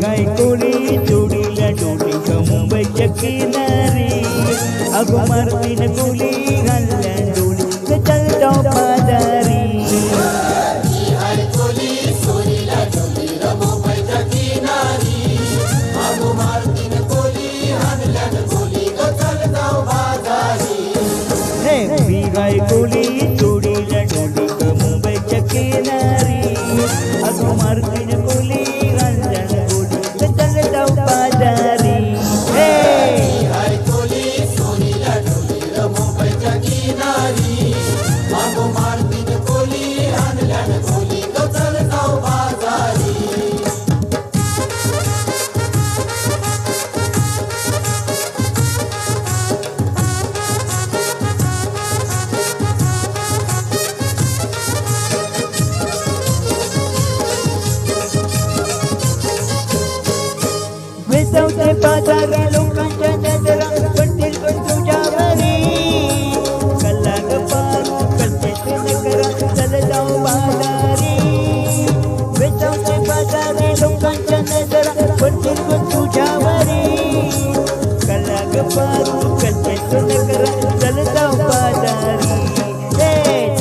गाय कोळी जोडीला डोली मुंबईच्या किनारी अगो मारतीन कोली घालल्या डोली चलतो पादारी गाय कोली जोडीला डोली मुंबईच्या किनारी अगो मारतीन कोली चौथे बाजारी लोकांच्या नजरा पडतील पण तुझ्यावरी कल्ला गपारू कल्पेचे नकरा चल जाऊ बाजारी चौथे बाजारी लोकांच्या नजरा पडतील पण तुझ्यावरी कल्ला गपारू कल्पेचे नकरा चल जाऊ बाजारी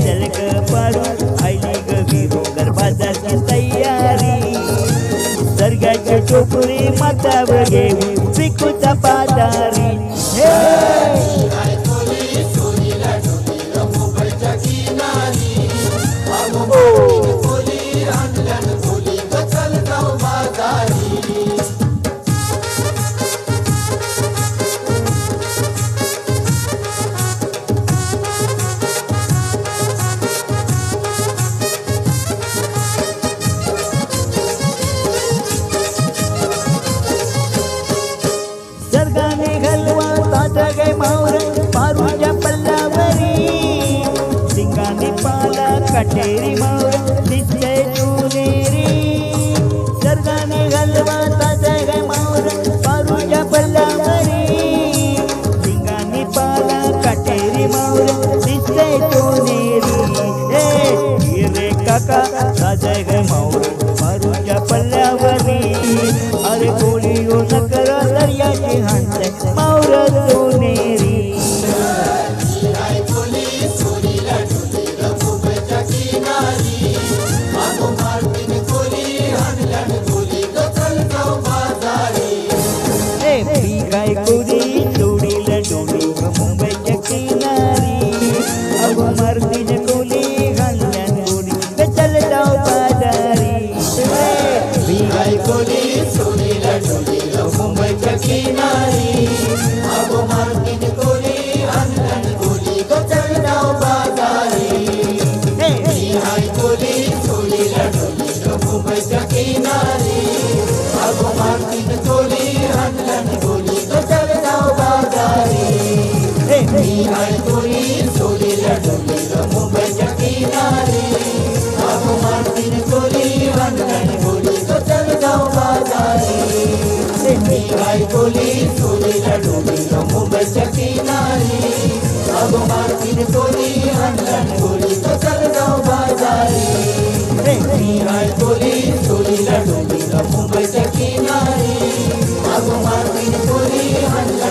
चल गपारू आईली गवीरो कर बाजारची तयारी सर्गाची टोपरी मातावर घेऊन विकूचा पादारी सर्गाने घालवा ताजा गे मावर पारूच्या पल्लावरी सिंगाने पाला काटेरी मावर दिसते चुनेरी सर्गाने घालवा ताजा गे मावर पारूच्या पल्लावरी सिंगाने पाला काटेरी मावर दिसते चुनेरी रे काका ताजा गे मावर पारूच्या पल्लावरी अरे कोळी ओ नकरा दर्याची हंते मावर सोनेरी गाय कोळी जोडीला डोली मुंबईच्या किनारी अगो मारतीन कोली घालल्या कोली चल जाऊ बाजारी गाय कोळी जोडीला डोली मुंबईच्या किनारी अगो मारतीन कोली घालल्या कोली चल जाऊ बाजारी गाय कोळी जोडीला डोली मुंबईच्या किनारी अगो मारतीन कोली घालल्या कोली चल जाऊ बाजारी गाय कोळी जोडीला डोली मुंबईच्या किनारी अगो मारतीन कोली घालल्या कोली चल जाऊ बाजारी गाय कोळी जोडीला डोली मुंबईच्या किनारी अगो मारतीन कोली घालल्या कोली चल जाऊ बाजारी गाय कोळी जोडीला डोली मुंबईच्या किनारी अगो मारतीन कोली घालल्या